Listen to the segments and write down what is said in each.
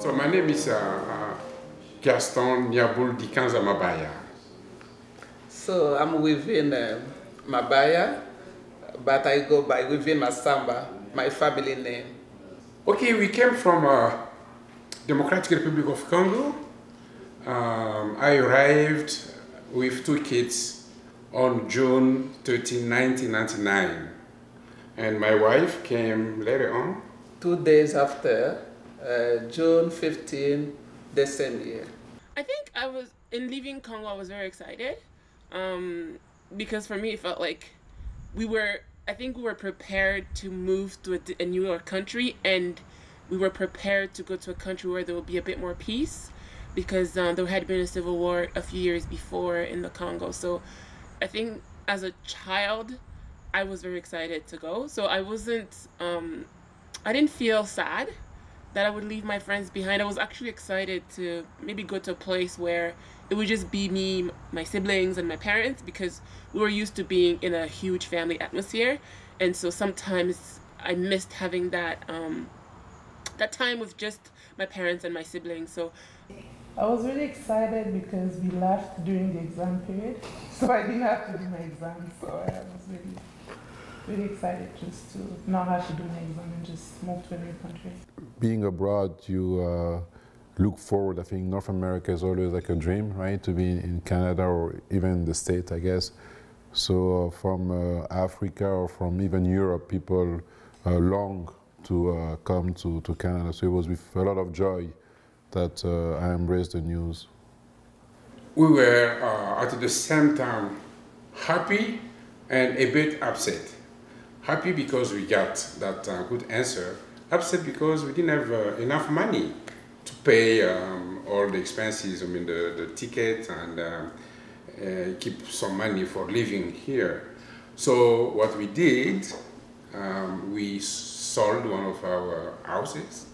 So my name is Gaston Dikanza Mabaya. So I'm within Mabaya, but I go by within Masamba, my family name. Okay, we came from Democratic Republic of Congo. I arrived with 2 kids on June 13, 1999. And my wife came later on. 2 days after, June 15, the same year. I think in leaving Congo, I was very excited. Because for me, it felt like I think we were prepared to move to a newer country, and we were prepared to go to a country where there would be a bit more peace, because there had been a civil war a few years before in the Congo. So I think as a child, I was very excited to go. So I didn't feel sad that I would leave my friends behind. I was actually excited to maybe go to a place where it would just be me, my siblings, and my parents, because we were used to being in a huge family atmosphere. And so sometimes I missed having that time with just my parents and my siblings. So I was really excited because we left during the exam period, so I didn't have to do my exam. So I was really excited just to not have to do my exam and just move to a new country. Being abroad, you look forward. I think North America is always like a dream, right? To be in Canada or even the States, I guess. So from Africa or from even Europe, people long to come to Canada. So it was with a lot of joy that I embraced the news. We were at the same time happy and a bit upset. Happy because we got that good answer. Upset because we didn't have enough money to pay all the expenses, I mean the ticket, and keep some money for living here. So what we did, we sold one of our houses,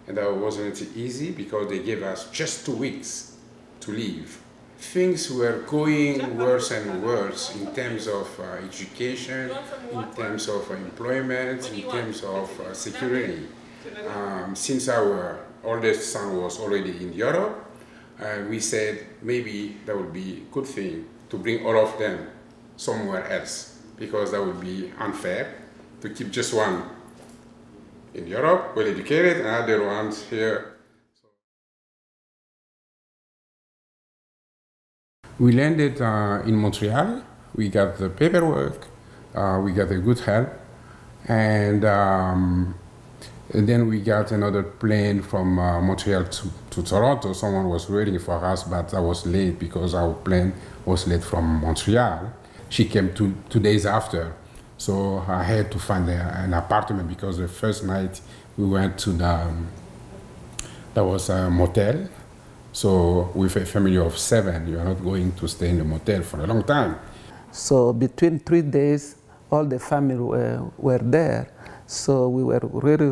and that wasn't easy because they gave us just 2 weeks to leave. Things were going worse and worse in terms of education, in terms of employment, in terms of security. Since our oldest son was already in Europe, we said maybe that would be a good thing to bring all of them somewhere else, because that would be unfair to keep just one in Europe, well educated, and other ones here. We landed in Montreal. We got the paperwork, we got a good help, and then we got another plane from Montreal to Toronto. Someone was waiting for us, but I was late because our plane was late from Montreal. She came 2 days after, so I had to find an apartment, because the first night we went to there was a motel. So with a family of 7, you are not going to stay in a motel for a long time. So between 3 days, all the family were there. So we were really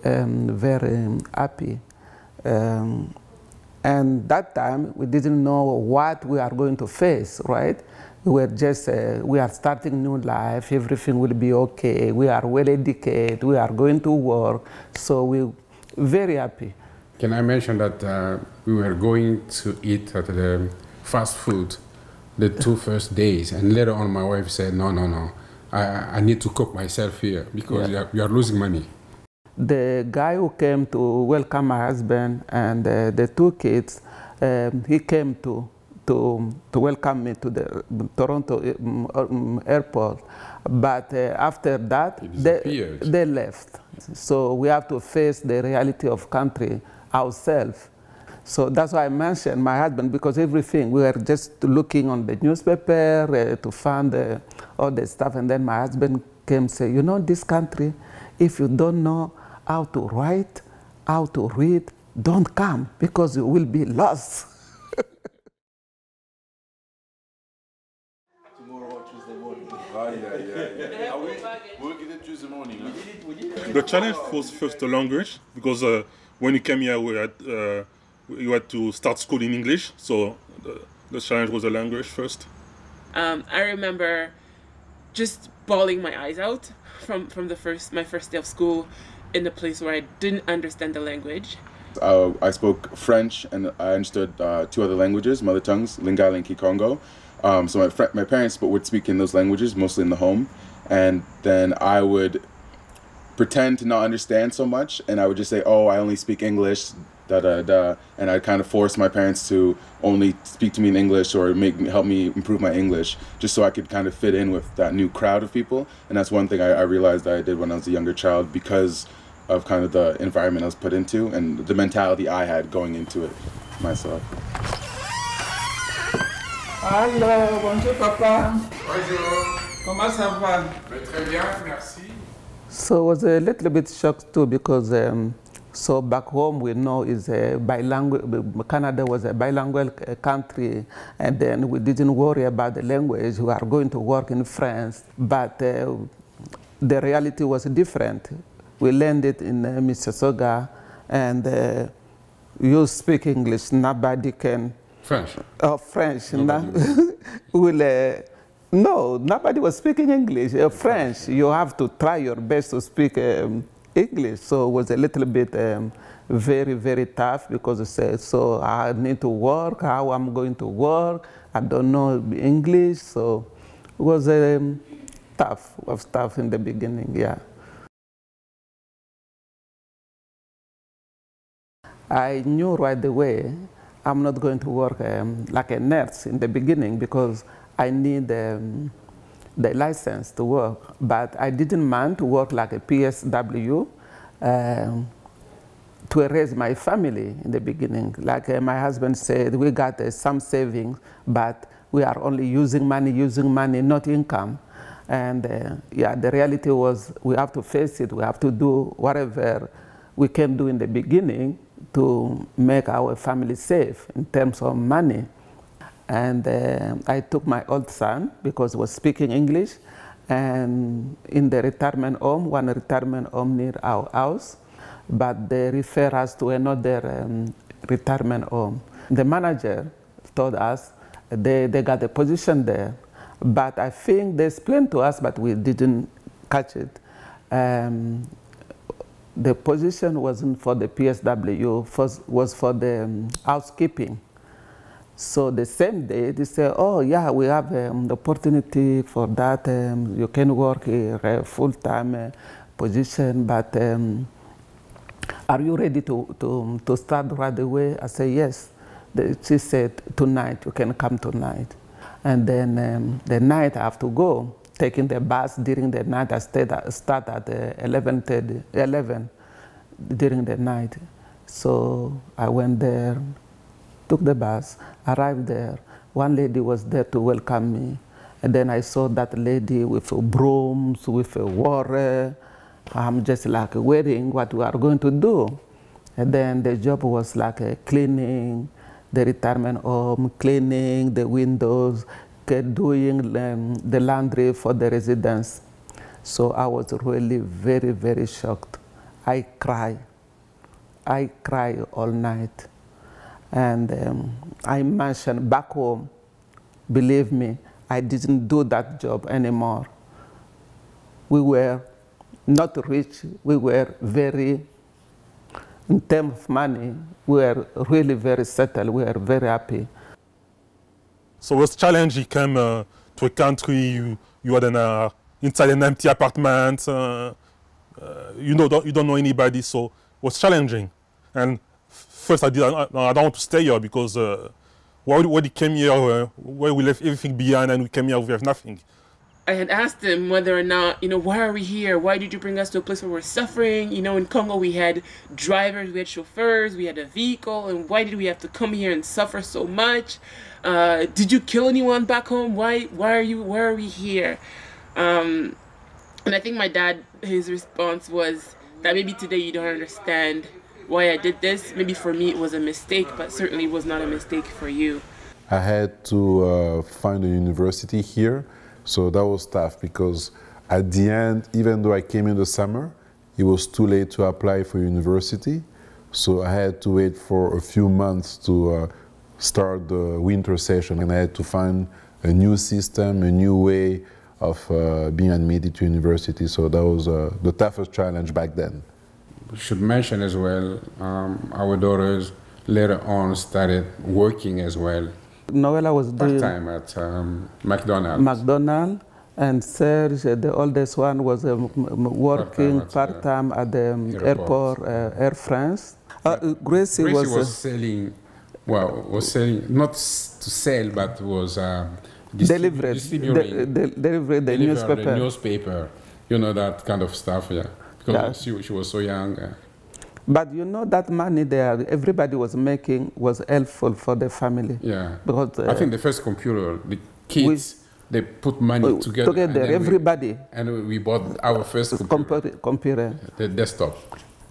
very happy. And that time, we didn't know what we are going to face, right? We were just, we are starting new life, everything will be okay, we are well educated, we are going to work, so we're very happy. Can I mention that we were going to eat at the fast food the 2 first days, and later on my wife said, no, I need to cook myself here, because you are losing money. The guy who came to welcome my husband and the 2 kids, he came to welcome me to the Toronto airport, but after that they left. So we have to face the reality of country ourselves. So that's why I mentioned my husband, because everything, we were just looking on the newspaper to find all the stuff, and then my husband came and said, you know, this country, if you don't know how to write, how to read, don't come, because you will be lost. Tomorrow or Tuesday morning. We'll get it Tuesday morning. The challenge was first the language, because when you came here, you had to start school in English, so the challenge was the language first. I remember just bawling my eyes out from my first day of school in a place where I didn't understand the language. I spoke French and I understood 2 other languages, mother tongues, Lingala and Kikongo. So my parents would speak in those languages, mostly in the home. And then I would pretend to not understand so much, and I would just say, oh, I only speak English, and I'd kind of force my parents to only speak to me in English or help me improve my English, just so I could kind of fit in with that new crowd of people. And that's one thing I realized that I did when I was a younger child because of kind of the environment I was put into and the mentality I had going into it myself. Hello, bonjour papa. Bonjour. Comment ça va? Très bien, merci. So I was a little bit shocked too because so back home we know is a bilingual, Canada was a bilingual country, and then we didn't worry about the language. We are going to work in France, but the reality was different. We landed in Mississauga, and you speak English, nobody can. French. Oh, French. No, nobody was speaking English. French, you have to try your best to speak English. So it was a little bit very, very tough because so I need to work, how I'm going to work. I don't know English, so it was tough. It was tough in the beginning, yeah. I knew right away I'm not going to work like a nurse in the beginning because I need the license to work, but I didn't mind to work like a PSW to raise my family in the beginning. Like my husband said, we got some savings, but we are only using money, not income. And yeah, the reality was we have to face it. We have to do whatever we can do in the beginning to make our family safe in terms of money. And I took my old son because he was speaking English, and in the retirement home, one retirement home near our house, but they refer us to another retirement home. The manager told us they got a position there, but I think they explained to us, but we didn't catch it. The position wasn't for the PSW, was for the housekeeping. So the same day, they say, oh yeah, we have the opportunity for that. You can work a full-time position, but are you ready to start right away? I say, yes. She said, tonight, you can come tonight. And then the night I have to go, taking the bus during the night. I start at 11 during the night. So I went there, took the bus, arrived there. One lady was there to welcome me. And then I saw that lady with brooms, with a water. I'm just like waiting what we are going to do. And then the job was like cleaning the retirement home, cleaning the windows, doing the laundry for the residents. So I was really very, very shocked. I cried all night. And I mentioned back home, believe me, I didn't do that job anymore. We were not rich, we were very, in terms of money, we were really very settled, we were very happy. So this challenge, you came to a country, you had inside an empty apartment, you don't know anybody, so it was challenging. And first I don't want to stay here because when we came here, where we left everything behind and we came here, we have nothing. I had asked him whether or not, why are we here? Why did you bring us to a place where we're suffering? In Congo we had drivers, we had chauffeurs, we had a vehicle, and why did we have to come here and suffer so much? Did you kill anyone back home? Why are we here? And I think my dad, his response was that maybe today you don't understand why I did this. Maybe for me it was a mistake, but certainly it was not a mistake for you. I had to find a university here, so that was tough because at the end, even though I came in the summer, it was too late to apply for university. So I had to wait for a few months to start the winter session, and I had to find a new system, a new way of being admitted to university. So that was the toughest challenge back then. should mention as well, our daughters later on started working as well. Noella was doing Part-time at McDonald's. McDonald's, and Serge, the oldest one, was working part-time at the airport, Air France. Gracie was selling, was selling, not to sell, but was distributing the newspaper. You know, that kind of stuff, yeah. Because she was so young. But you know that money there, everybody was making, was helpful for the family. Yeah. Because I think the first computer, the kids, they put money together. Everybody. And we bought our first computer. The desktop.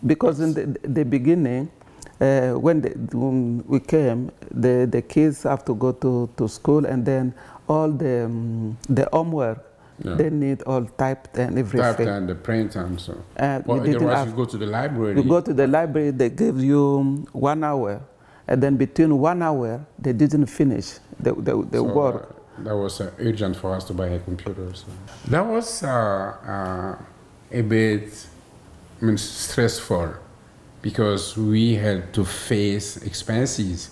Because in the beginning, when we came, the kids have to go to school, and then all the homework, they need all typed and everything. Typed and the print and so. Otherwise you go to the library. You go to the library, they give you 1 hour. And then between 1 hour, they didn't finish the work. That was urgent for us to buy a computer. So. That was a bit stressful because we had to face expenses.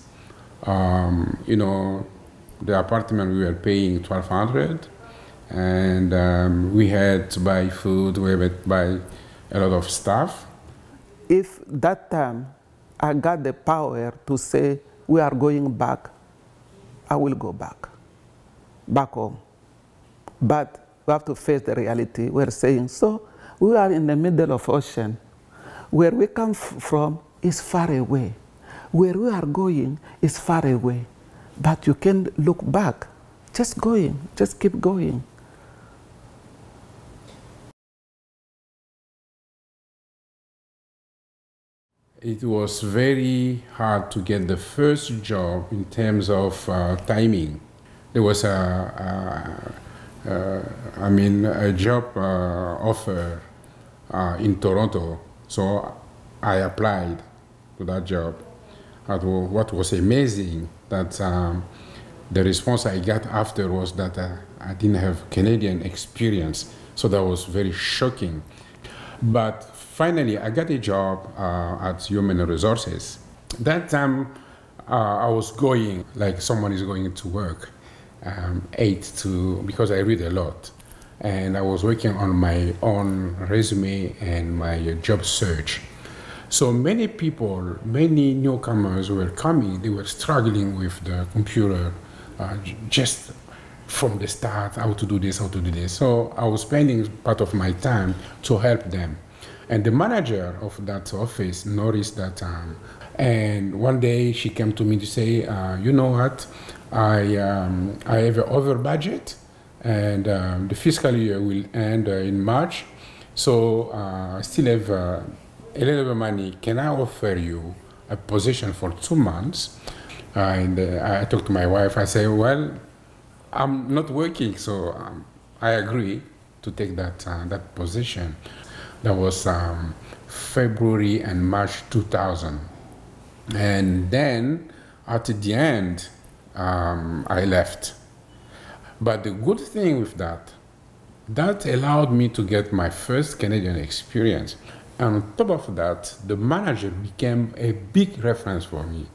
You know, the apartment we were paying $1,200. And we had to buy food, we had to buy a lot of stuff. If that time I got the power to say, we are going back, I will go back home. But we have to face the reality. We're saying, so we are in the middle of ocean. Where we come from is far away. Where we are going is far away. But you can look back, just keep going. It was very hard to get the first job in terms of timing. There was a job offer in Toronto, so I applied to that job. What was amazing that the response I got after was that I didn't have Canadian experience, so that was very shocking. But finally, I got a job at Human Resources. That time, I was going like someone is going to work, because I read a lot. And I was working on my own resume and my job search. So many people, many newcomers were coming, they were struggling with the computer, just from the start, how to do this, how to do this. So I was spending part of my time to help them. And the manager of that office noticed that, and one day she came to me to say, you know what, I have an over budget, and the fiscal year will end in March, so I still have a little bit of money. Can I offer you a position for 2 months? And I talked to my wife. I said, well, I'm not working, so I agree to take that position. That was February and March 2000. And then at the end, I left. But the good thing with that allowed me to get my first Canadian experience. And on top of that, the manager became a big reference for me.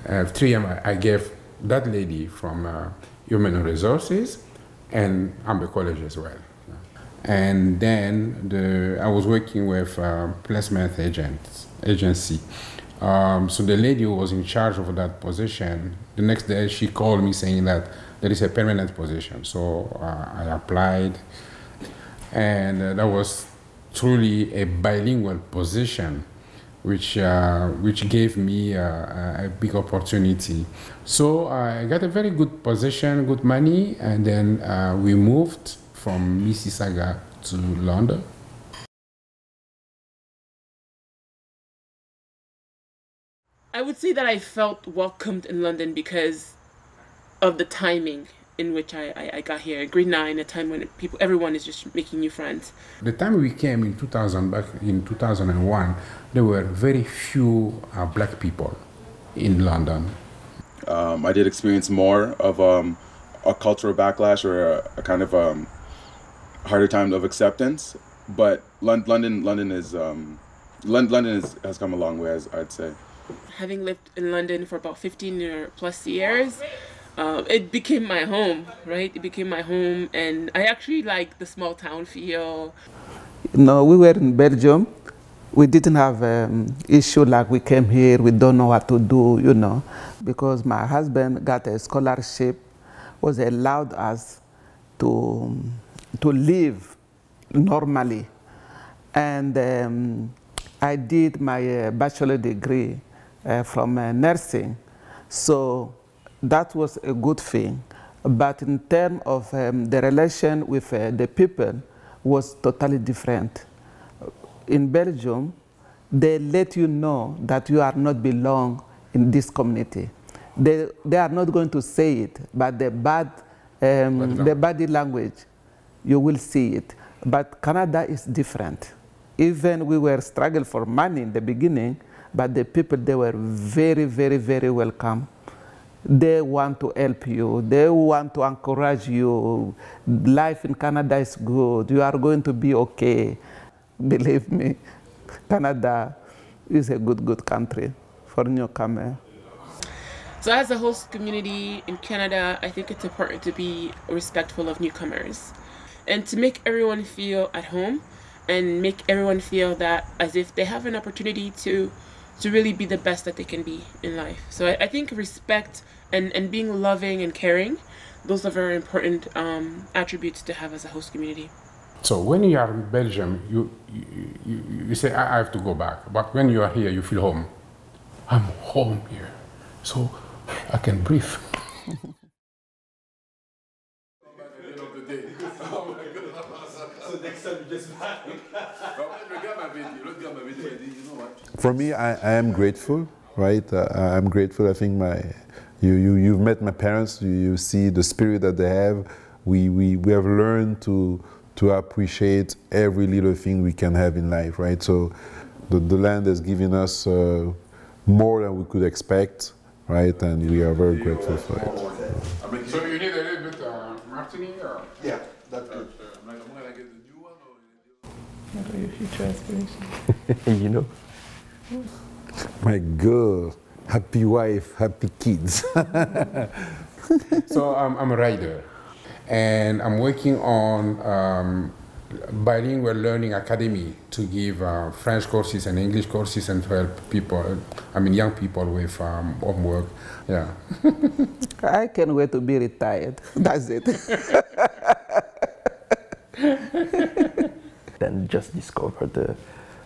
3M, I gave that lady from Human Resources and Amber College as well. And then I was working with placement agency. So the lady who was in charge of that position, the next day she called me saying that there is a permanent position. So I applied, and that was truly a bilingual position, which gave me a big opportunity. So I got a very good position, good money, and then we moved from Mississauga to London. I would say that I felt welcomed in London because of the timing in which I got here. Grade 9, a time when everyone is just making new friends. The time we came in 2000, back in 2001, there were very few black people in London. I did experience more of a cultural backlash or a kind of harder time of acceptance, but London is London has come a long way, as I'd say. Having lived in London for about 15 or plus years, it became my home, right? It became my home, and I actually like the small town feel. No, we were in Belgium. We didn't have issue like we came here, we don't know what to do, you know, because my husband got a scholarship, was allowed us to live normally. And I did my bachelor degree from nursing, so that was a good thing. But in terms of the relation with the people was totally different. In Belgium, they let you know that you are not belong in this community. They are not going to say it, but the body language, you will see it. But Canada is different. Even we were struggling for money in the beginning, but the people, they were very, very, very welcome. They want to help you. They want to encourage you. Life in Canada is good. You are going to be okay. Believe me, Canada is a good country for newcomer. So as a host community in Canada, I think it's important to be respectful of newcomers and to make everyone feel at home and make everyone feel that as if they have an opportunity to really be the best that they can be in life. So I think respect and being loving and caring, those are very important attributes to have as a host community. So when you are in Belgium, you say, I have to go back. But when you are here, you feel home. I'm home here, so I can breathe. For me, I am grateful, right? I'm grateful. I think you've met my parents. You see the spirit that they have. We have learned to appreciate every little thing we can have in life, right? So the land has given us more than we could expect, right? And we are very grateful for it. So you need a little bit martini? Or? Yeah, that's good. I'm going to get the new one? What are your future aspirations? You know? My girl, happy wife, happy kids. So I'm a writer, and I'm working on bilingual learning academy to give French courses and English courses and to help people, young people with homework. Yeah. I can't wait to be retired. That's it. Then just discover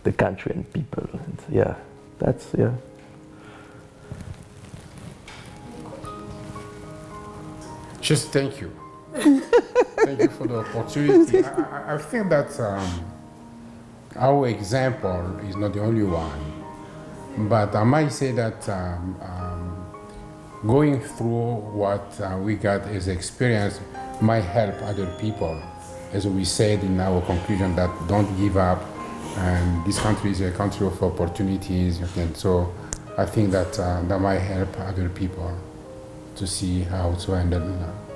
the country and people. And yeah, that's, yeah. Just thank you. Thank you for the opportunity. I think that our example is not the only one, but I might say that going through what we got as experience might help other people. As we said in our conclusion, that don't give up, and this country is a country of opportunities, and so I think that that might help other people to see how to handle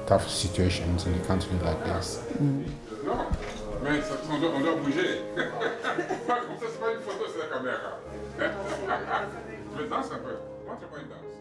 tough situations in a country like this. Non, mais on doit bouger. Comme ça, c'est pas une photo, c'est la caméra. Je danse un peu. Montre-moi une danse.